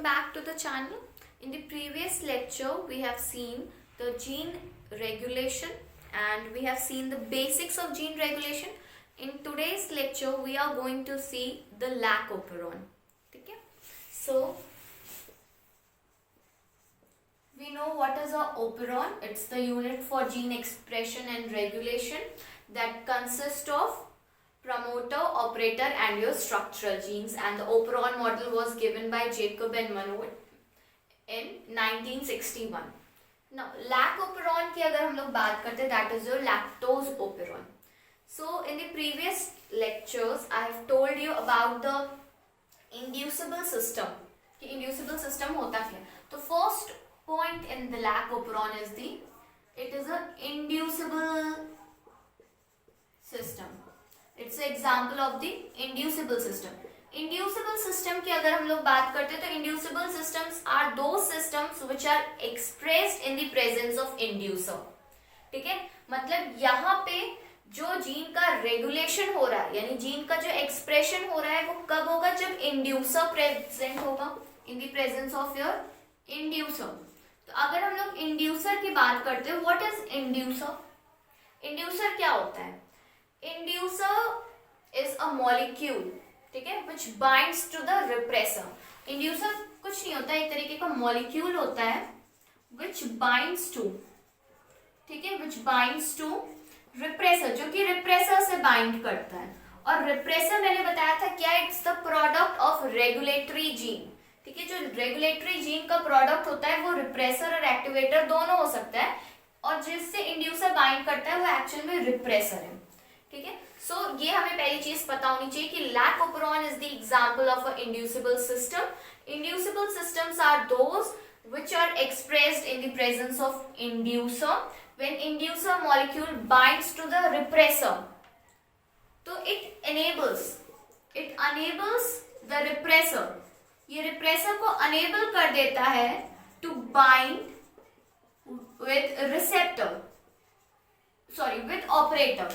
welcome back to the channel. In the previous lecture we have seen the gene regulation and we have seen the basics of gene regulation. In today's lecture we are going to see the lac operon. Okay? So we know what is a operon. It's the unit for gene expression and regulation that consists of promoter, operator and your structural genes, and the operon model was given by Jacob and Monod in 1961. Now lac operon की अगर हम लोग बात करते हैं, that is your lactose operon. So in the previous lectures I have told you about the inducible system कि inducible system होता क्या है. तो first point in the lac operon is it is a inducible system. It's an example of the inducible system. Inducible system की अगर हम लोग बात करते हैं तो inducible systems are those systems which are expressed in the presence of inducer. ठीक है, मतलब यहाँ पे जो जीन का रेगुलेशन हो रहा है यानी जीन का जो एक्सप्रेशन हो रहा है वो कब होगा, जब इंड्यूसर प्रेजेंट होगा, इन the presence of your inducer. तो अगर हम लोग इंड्यूसर की बात करते हैं, व्हाट इज इंड्यूसर? इंड्यूसर क्या होता है? Inducer is a molecule, ठीक है, which binds to the repressor. Inducer कुछ नहीं होता, एक तरीके का molecule होता है which binds to, ठीक है, which binds to repressor, जो कि repressor से bind करता है. और repressor मैंने बताया था क्या, it's the product of regulatory gene. ठीक है, जो regulatory gene का product होता है वो repressor और activator दोनों हो सकता है, और जिससे inducer bind करता है वो एक्चुअल में repressor है. ठीक है, सो ये हमें पहली चीज पता होनी चाहिए कि lac operon is the example of a inducible system. Inducible systems are those which are expressed in the presence of inducer. When inducer molecule binds to the repressor, तो इट अनेबल्स द रिप्रेसर, ये repressor को enable कर देता है to bind with receptor, sorry with operator.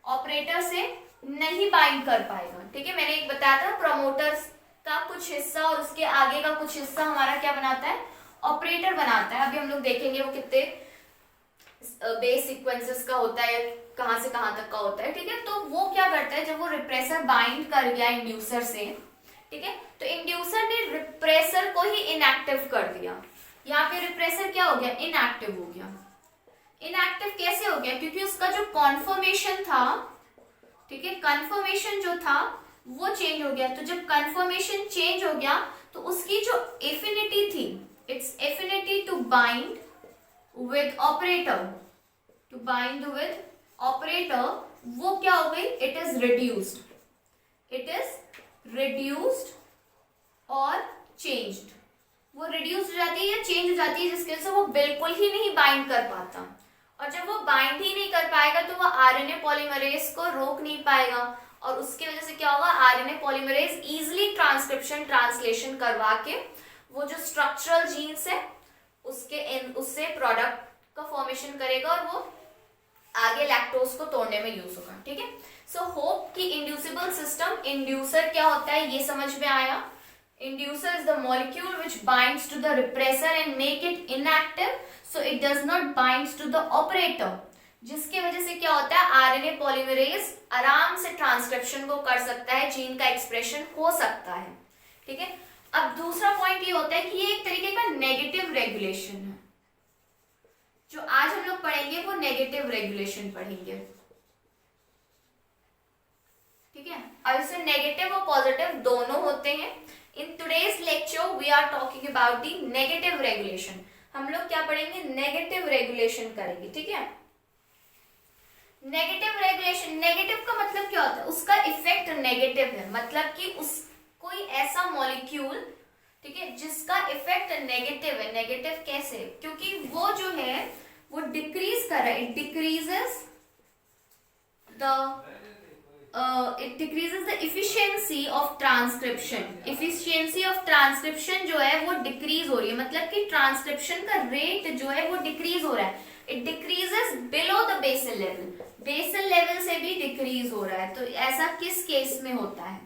Operator से नहीं bind कर पाएगा. ठीक है, मैंने एक बताया था प्रमोटर्स का कुछ हिस्सा और उसके आगे का कुछ हिस्सा हमारा क्या बनाता है, ऑपरेटर बनाता है. अभी हम लोग देखेंगे वो कितने बेस सीक्वेंसेस का होता है, कहां से कहां तक का होता है. ठीक है, तो वो क्या करता है, जब वो रिप्रेसर बाइंड कर गया इंड्यूसर से, ठीक है, तो इंड्यूसर ने रिप्रेसर को ही इनएक्टिव कर दिया. यहाँ पे रिप्रेसर क्या हो गया, इनएक्टिव हो गया. इनएक्टिव कैसे हो गया, क्योंकि उसका जो कॉन्फर्मेशन था, ठीक है, कन्फर्मेशन जो था वो चेंज हो गया. तो जब कन्फर्मेशन चेंज हो गया तो उसकी जो एफिनिटी थी, it's affinity to bind with operator, to bind with operator, वो क्या हो गई, it is reduced, it is reduced और चेंज्ड. वो रिड्यूस हो जाती है या चेंज हो जाती है, जिसके वजह से वो बिल्कुल ही नहीं बाइंड कर पाता. और जब वो बाइंड ही नहीं कर पाएगा तो वो आरएनए पॉलीमरेज को रोक नहीं पाएगा, और उसकी वजह से क्या होगा, RNA polymerase easily transcription translation करवा के वो जो स्ट्रक्चरल जीन्स है उससे प्रोडक्ट का फॉर्मेशन करेगा और वो आगे लैक्टोज को तोड़ने में यूज होगा. ठीक है, सो होप कि इंड्यूसिबल सिस्टम, इंड्यूसर क्या होता है ये समझ में आया. Inducer is the molecule which binds to the repressor and make it inactive, so it does not binds to the operator. जिसकी वजह से क्या होता है, आरएनए पॉलीमरेज आराम से ट्रांसक्रिप्शन को कर सकता है, जीन का एक्सप्रेशन हो सकता है. ठीक है, अब दूसरा पॉइंट ये होता है कि ये एक तरीके का नेगेटिव रेगुलेशन है. जो आज हम लोग पढ़ेंगे वो नेगेटिव रेगुलेशन पढ़ेंगे. ठीक है, अब इसमें नेगेटिव और पॉजिटिव दोनों होते हैं. In today's lecture we are talking about the negative regulation. हम लोग क्या पढ़ेंगे, नेगेटिव रेगुलेशन करेंगे. ठीक है, नेगेटिव रेगुलेशन, नेगेटिव का मतलब क्या होता है, उसका इफेक्ट नेगेटिव है, मतलब कि उस कोई ऐसा मॉलिक्यूल, ठीक है, जिसका इफेक्ट नेगेटिव है. नेगेटिव कैसे, क्योंकि वो जो है वो डिक्रीज कर रहा है, it decreases the it decreases the efficiency of transcription. efficiency of transcription जो है वो डिक्रीज हो रही है, मतलब कि ट्रांसक्रिप्शन का रेट जो है वो डिक्रीज हो रहा है. it decreases below the basal level, basal level से भी डिक्रीज हो रहा है. तो ऐसा किस केस में होता है,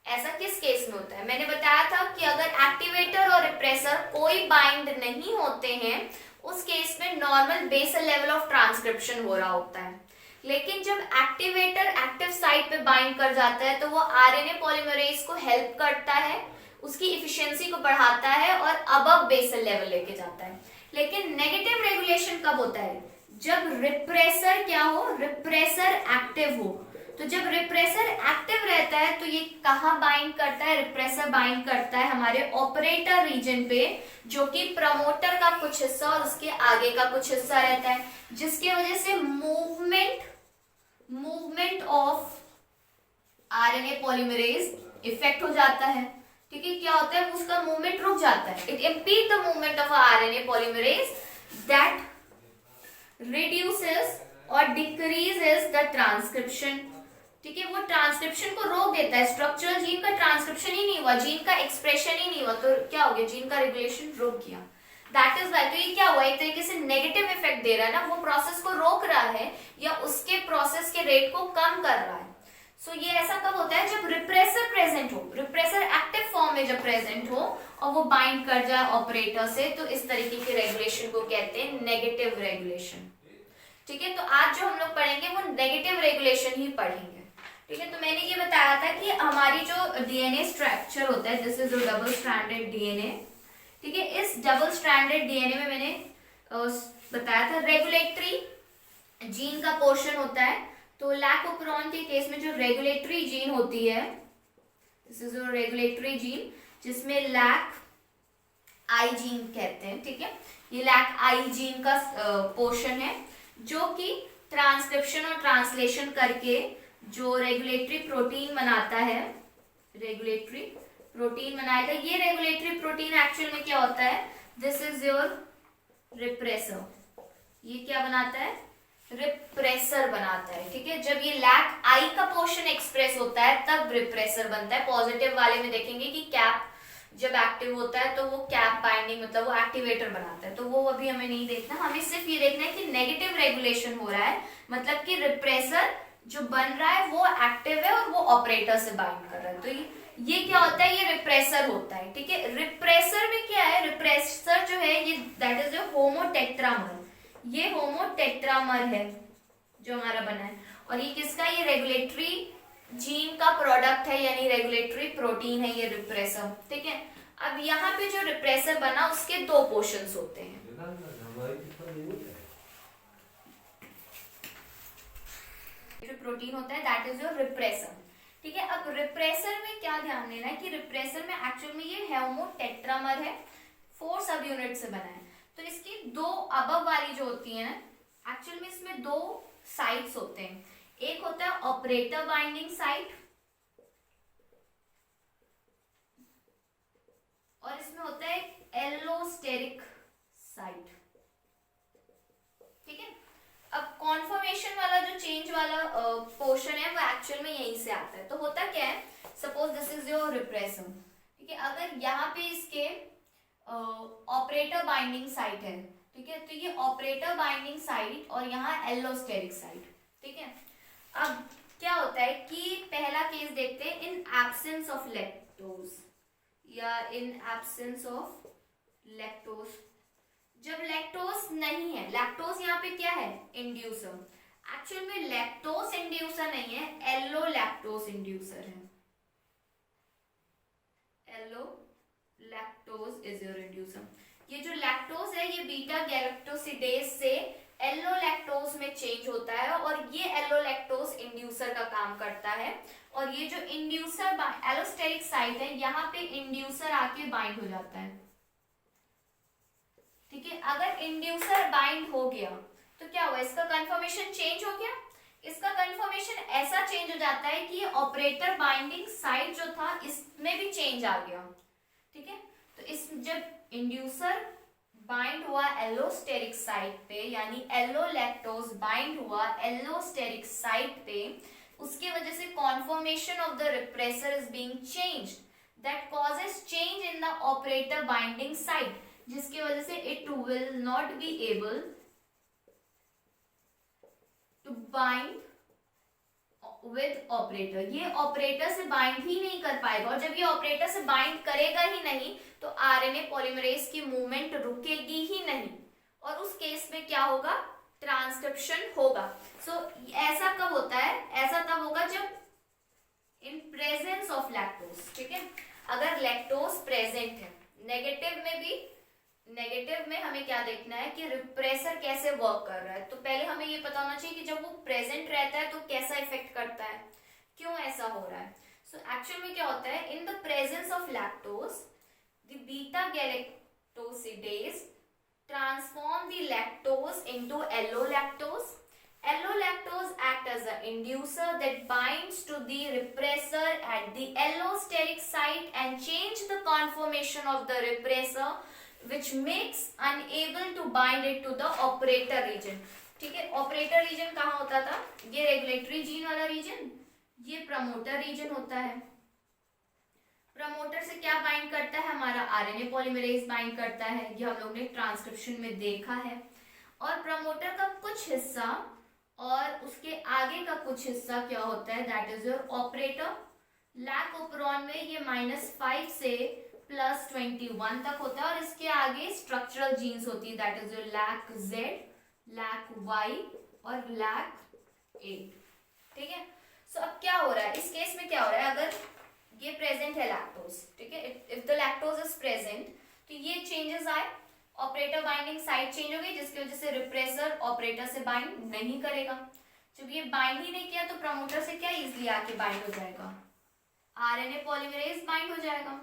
ऐसा किस केस में होता है? मैंने बताया था कि अगर एक्टिवेटर और रिप्रेसर कोई बाइंड नहीं होते हैं, उस केस में normal basal level of transcription हो रहा होता है। लेकिन जब एक्टिवेटर एक्टिव साइट पे बाइंड कर जाता है तो वो आरएनए पॉलीमरेज को हेल्प करता है, उसकी इफिशियंसी को बढ़ाता है और अबव बेसल लेवल लेके जाता है। लेकिन नेगेटिव रेगुलेशन कब होता है? जब रिप्रेसर क्या हो, रिप्रेसर एक्टिव हो। तो जब रिप्रेसर एक्टिव रहता है तो ये कहाँ बाइंड करता है? रिप्रेसर बाइंड करता है हमारे ऑपरेटर रीजन पे, जो कि प्रमोटर का कुछ हिस्सा और उसके आगे का कुछ हिस्सा रहता है, जिसकी वजह से movement of RNA polymerase effect हो जाता है। ठीक है, क्या होता है? उसका मूवमेंट रुक जाता है। It impede the movement of RNA polymerase that reduces और डिक्रीजेस द ट्रांसक्रिप्शन। ठीक है, वो ट्रांसक्रिप्शन को रोक देता है। स्ट्रक्चरल जीन का ट्रांसक्रिप्शन ही नहीं हुआ, जीन का एक्सप्रेशन ही नहीं हुआ, तो क्या हो गया? जीन का रेगुलेशन रुक गया। That is why. तो ये क्या हुआ? एक तरीके से नेगेटिव इफेक्ट दे रहा है ना, वो प्रोसेस को रोक रहा है या उसके प्रोसेस के रेट को कम कर रहा है। सो ये ऐसा कब होता है? जब रिप्रेसर प्रेजेंट हो, रिप्रेसर एक्टिव फॉर्म में जब प्रेजेंट हो और वो बाइंड कर जाए ऑपरेटर से, तो इस तरीके के रेगुलेशन को कहते हैं नेगेटिव रेगुलेशन। ठीक है, तो आज जो हम लोग पढ़ेंगे वो नेगेटिव रेगुलेशन ही पढ़ेंगे। ठीक है, तो मैंने ये बताया था कि हमारी जो डीएनए स्ट्रक्चर होता है, this is a double stranded DNA. ठीक है, इस डबल स्ट्रैंडेड डीएनए में मैंने बताया था रेगुलेटरी जीन का पोर्शन होता है। तो लैक ओपरॉन के केस में जो रेगुलेटरी जीन होती है, this is a regulatory gene, जिसमें लैक आई जीन कहते हैं। ठीक है, ये लैक आई जीन का पोर्शन है जो कि ट्रांसक्रिप्शन और ट्रांसलेशन करके जो रेगुलेटरी प्रोटीन बनाता है, रेगुलेटरी प्रोटीन बनाएगा। ये रेगुलेटरी प्रोटीन एक्चुअल में क्या होता है? This is your repressor. ये क्या बनाता है? रिप्रेसर बनाता है। ठीक है, जब ये लैक आई का पोर्शन एक्सप्रेस होता है तब रिप्रेसर बनता है। पॉजिटिव वाले में देखेंगे कि कैप जब एक्टिव होता है तो वो कैप बाइंडिंग, मतलब वो एक्टिवेटर बनाता है, तो वो अभी हमें नहीं देखना। हमें सिर्फ ये देखना है कि नेगेटिव रेगुलेशन हो रहा है, मतलब कि रिप्रेसर जो बन रहा है वो एक्टिव है और वो ऑपरेटर से बाइंड कर रहा है। तो ये क्या होता है? ये रिप्रेसर होता है। ठीक है, रिप्रेसर में क्या है? रिप्रेसर जो है ये दैट इज होमोटेट्रामर। ये होमोटेट्रामर है जो हमारा बना है, और ये किसका? ये रेगुलेटरी जीन का प्रोडक्ट है, यानी रेगुलेटरी प्रोटीन है ये रिप्रेसर। ठीक है, अब यहाँ पे जो रिप्रेसर बना उसके दो पोर्शंस होते हैं। प्रोटीन होता है दैट इज योर रिप्रेसर। ठीक है, अब रिप्रेसर में क्या ध्यान देना है कि रिप्रेसर में एक्चुअल में ये होमोटेट्रामर है, 4 सब यूनिट से बना है। तो इसकी दो अबव वाली जो होती है ना, एक्चुअल में इसमें 2 साइट्स होते हैं। एक होता है ऑपरेटर बाइंडिंग साइट और इसमें होता है एलोस्टेरिक साइट। ठीक है, अब कॉन्फर्मेशन वाला जो चेंज वाला पोर्शन है वो एक्चुअल में यहीं से आता है। तो होता क्या है? Suppose this is your repressor. ठीक है, अगर यहाँ पे इसके ऑपरेटर बाइंडिंग साइट है, ठीक है, तो ये ऑपरेटर बाइंडिंग साइट और यहाँ एलोस्टेरिक साइट। ठीक है, अब क्या होता है कि पहला केस देखते हैं, इन एब्सेंस ऑफ लैक्टोज या इन एब्सेंस ऑफ लैक्टोज। जब लैक्टोज नहीं है, लैक्टोज यहाँ पे क्या है? इंड्यूसर। एक्चुअल में लैक्टोज इंड्यूसर नहीं है, एलो लैक्टोज इंड्यूसर है। Allolactose is your inducer. ये जो लैक्टोज है ये बीटा गैलेक्टोसिडेज से एलो लैक्टोज में चेंज होता है और ये एलो लैक्टोज इंड्यूसर का काम करता है। और ये जो इंड्यूसर एलोस्टेरिक साइट है, यहाँ पे इंड्यूसर आके बाइंड हो जाता है। ठीक है, अगर इंड्यूसर बाइंड हो गया तो क्या हुआ? इसका कन्फर्मेशन चेंज हो गया। इसका कन्फर्मेशन ऐसा चेंज हो जाता है कि ये ऑपरेटर बाइंडिंग साइट जो था इसमें भी चेंज आ गया। ठीक है, तो इस जब इंड्यूसर बाइंड हुआ एलोस्टेरिक साइट पे, यानी एलो लैक्टोज बाइंड हुआ एलोस्टेरिक साइट पे, उसके वजह से conformation of the repressor is being changed that causes change in the operator binding site, जिसकी वजह से it will not be able to bind with operator, ये ऑपरेटर से बाइंड ही नहीं कर पाएगा, और जब ये ऑपरेटर से बाइंड करेगा ही नहीं तो आरएनए पॉलीमरेज की मूवमेंट रुकेगी ही नहीं, और उस केस में क्या होगा, ट्रांसक्रिप्शन होगा। ऐसा कब होता है, ऐसा तब होगा जब इन प्रेजेंस ऑफ लैक्टोज, ठीक है, अगर लैक्टोज प्रेजेंट है। नेगेटिव में हमें क्या देखना है कि रिप्रेसर कैसे वर्क कर रहा है। तो पहले हमें ये पता होना चाहिए कि जब वो प्रेजेंट रहता है तो कैसा इफेक्ट करता है, क्यों ऐसा हो रहा है। एक्चुअल में क्या होता है, in the presence of lactose the beta galactosidase transform the lactose into allolactose. Allolactose act as an inducer that binds to the repressor at the allosteric site and change the conformation of the repressor, which makes unable to bind it to the operator region. ठीक है, operator region कहाँ होता था, ये regulatory gene वाला reason, ये promoter reason होता है। प्रमोटर से क्या बाइंड करता है, हमारा आरएनए पॉलीमरेज बाइंड करता है, ये हम लोग ने ट्रांसक्रिप्शन में देखा है। और प्रमोटर का कुछ हिस्सा और उसके आगे का कुछ हिस्सा क्या होता है, that is your operator. Lac operon में ये -5 से +21 तक होता है, और इसके आगे स्ट्रक्चरल जीन्स होती है, that is your lac Z, lac Y और लैक ए, ठीक है। अब क्या हो रहा है इस केस में, क्या हो रहा है, अगर ये प्रेजेंट है लैक्टोज, ठीक है, if the lactose is present, तो ये चेंजेस आए, ऑपरेटर बाइंडिंग साइट चेंज हो गई, जिसकी वजह से रिप्रेसर ऑपरेटर से बाइंड नहीं करेगा। जब ये बाइंड ही नहीं किया तो प्रमोटर से क्या इजीली आके बाइंड हो जाएगा, आरएनए पॉलीमरेज बाइंड हो जाएगा,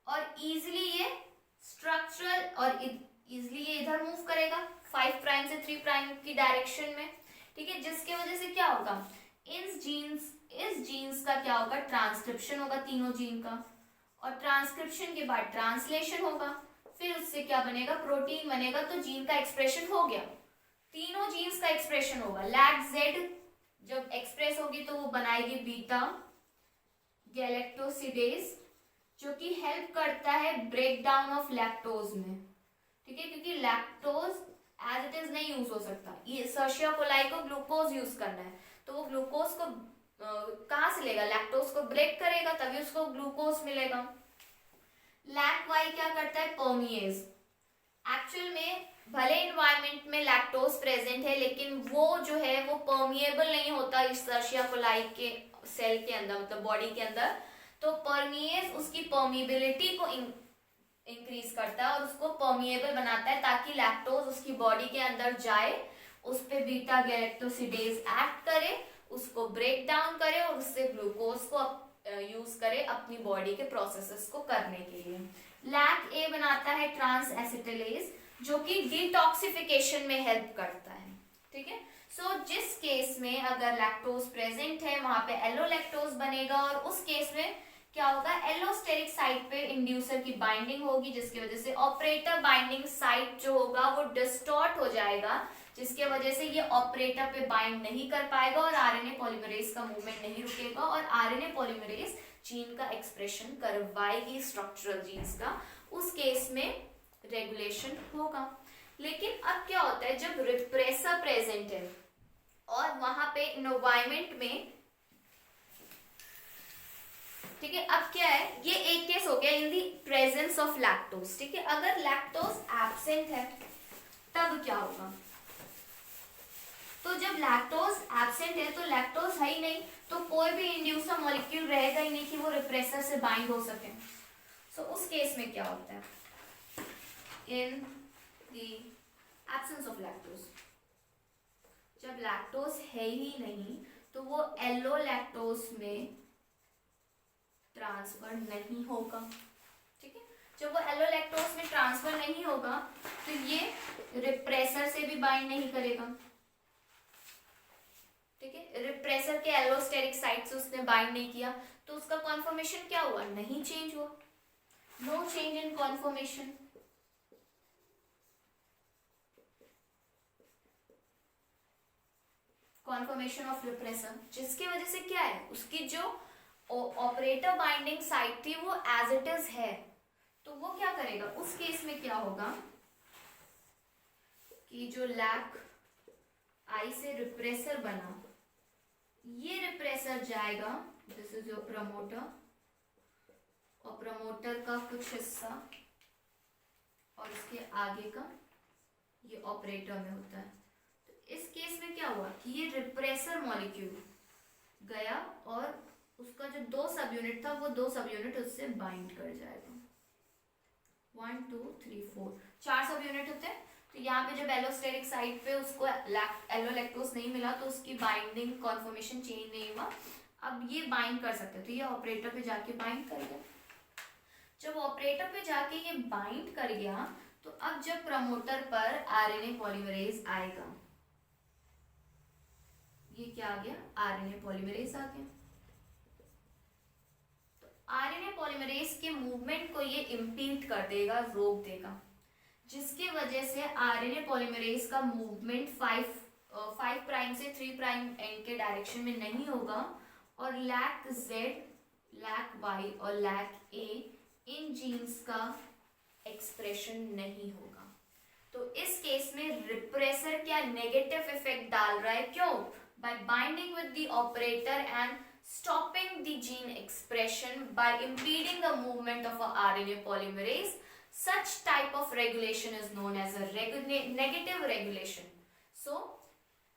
और इजीली ये स्ट्रक्चरल और इजीली ये इधर मूव करेगा 5 प्राइम से 3 प्राइम की डायरेक्शन में, ठीक है, जिसके वजह से क्या होगा, इस जीन्स का क्या होगा, ट्रांसक्रिप्शन होगा तीनों जीन का, और ट्रांसक्रिप्शन के बाद ट्रांसलेशन होगा, फिर उससे क्या बनेगा, प्रोटीन बनेगा। तो जीन का एक्सप्रेशन हो गया, तीनों जीन्स का एक्सप्रेशन होगा। लैक जेड जब एक्सप्रेस होगी तो वो बनाएगी बीटा गैलेक्टोसिडेज, जो कि हेल्प करता है ब्रेक डाउन ऑफ लैक्टोज में, ठीक है, क्योंकि लैक्टोज एज इट इज नहीं यूज हो सकता, ये सर्शिया कोलाई को ग्लूकोज यूज करना है, तो वो ग्लूकोज को कहाँ से लेगा, लैक्टोज को ब्रेक करेगा तभी उसको ग्लूकोज मिलेगा। लैक वाई क्या करता है, परमिएज। एक्चुअल में भले इन्वायरमेंट में लैक्टोज प्रेजेंट है, लेकिन वो जो है वो परमिएबल नहीं होता इस सर्शिया कोलाई के सेल के अंदर, मतलब बॉडी के अंदर। तो परमिएज उसकी परमिएबिलिटी को इंक्रीज करता है और उसको परमिएबल बनाता है, ताकि लैक्टोज उसकी बॉडी के अंदर जाए, उस पे बीटा गैलेक्टोसिडेज एक्ट करे, उसको ब्रेक डाउन करे और उससे ग्लूकोज को यूज करे अपनी बॉडी के प्रोसेसेस को करने के लिए। लैक ए बनाता है ट्रांस एसिटिलेज, जो कि डिटॉक्सिफिकेशन में हेल्प करता है, ठीक है। जिस केस में अगर लैक्टोज प्रेजेंट है वहां पे एलोलैक्टोज बनेगा, और उस केस में क्या होगा, एलोस्टेरिक साइट पे इंड्यूसर की बाइंडिंग होगी, जिसकी वजह से ऑपरेटर बाइंडिंग साइट जो होगा वो डिस्टॉर्ट हो जाएगा, जिसके वजह से ये ऑपरेटर पे बाइंड नहीं कर पाएगा और आरएनए पॉलीमरेज का मूवमेंट नहीं रुकेगा, और आरएनए पॉलीमरेज जीन का एक्सप्रेशन करवाएगी स्ट्रक्चरल जीन्स का, उस केस में रेगुलेशन होगा। लेकिन अब क्या होता है, जब रिप्रेसर प्रेजेंट है और वहां पे एनवायरमेंट में, ठीक है, अब क्या है, ये एक केस हो गया इन दी प्रेजेंस ऑफ लैक्टोज, ठीक है। अगर लैक्टोज एब्सेंट है तब क्या होगा, तो जब लैक्टोज एब्सेंट है तो लैक्टोज है ही नहीं, तो कोई भी इंड्यूसर मॉलिक्यूल रहेगा ही नहीं कि वो रिप्रेसर से बाइंड हो सके। उस केस में क्या होता है, in the absence of lactose, जब लैक्टोज है ही नहीं तो वो एलोलैक्टोज में ट्रांसफर नहीं होगा, ठीक है। जब वो एलोलैक्टोज में ट्रांसफर नहीं होगा तो ये रिप्रेसर से भी बाइंड नहीं करेगा, ठीक है। रिप्रेसर के एलोस्टेरिक साइट से उसने बाइंड नहीं किया, तो उसका कॉन्फॉर्मेशन क्या हुआ, नहीं चेंज हुआ, no change in conformation. Conformation of repressor, जिसकी वजह से क्या है, उसकी जो ऑपरेटर बाइंडिंग साइट थी वो एज इट इज है, तो वो क्या करेगा, उस केस में क्या होगा कि जो लैक आई से रिप्रेसर बना, ये रिप्रेसर जाएगा, दिस इज योर प्रमोटर, और प्रमोटर का कुछ हिस्सा और इसके आगे का ये ऑपरेटर में होता है। तो इस केस में क्या हुआ कि ये रिप्रेसर मॉलिक्यूल गया और उसका जो 2 सब यूनिट था वो 2 सब यूनिट उससे बाइंड कर जाएगा। 1 2 3 4 4 सब यूनिट होते हैं। तो यहाँ पे जब एलोस्टेरिक साइड पे उसको एलोलैक्टोज नहीं मिला तो उसकी बाइंडिंग कॉन्फॉर्मेशन चेंज नहीं हुआ। अब ये बाइंड कर सकते, तो ये ऑपरेटर पे जाके बाइंड कर गया। जब ऑपरेटर पे जाके ये बाइंड कर गया तो अब जब प्रमोटर पर आरएनए पॉलीमरेज आएगा, ये क्या आ गया, आरएनए पॉलीमरेज आ गया। तो आरएनए पॉलीमरेज के मूवमेंट को ये इम्पीड कर देगा, रोक देगा, जिसकी वजह से आरएनए पॉलीमरेज का मूवमेंट 5 प्राइम से 3 प्राइम एंड के डायरेक्शन में नहीं होगा और लैक जेड, लैक वाई और लैक ए इन जीन्स का एक्सप्रेशन नहीं होगा। तो इस केस में रिप्रेसर क्या नेगेटिव इफेक्ट डाल रहा है, क्यों? Bye binding with the operator and stopping the gene expression by impeding the movement of a RNA polymerase. Such type of regulation is known as a negative regulation. So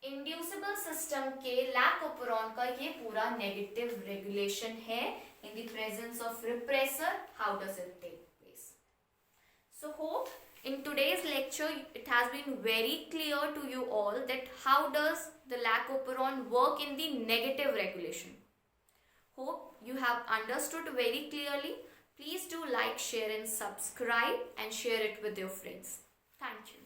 inducible system के lac operon का ये पूरा negative regulation है in the presence of repressor. How does it take place? So hope in today's lecture it has been very clear to you all that how does the lac operon work in the negative regulation. Hope you have understood very clearly. Please do like, share and subscribe and share it with your friends. Thank you.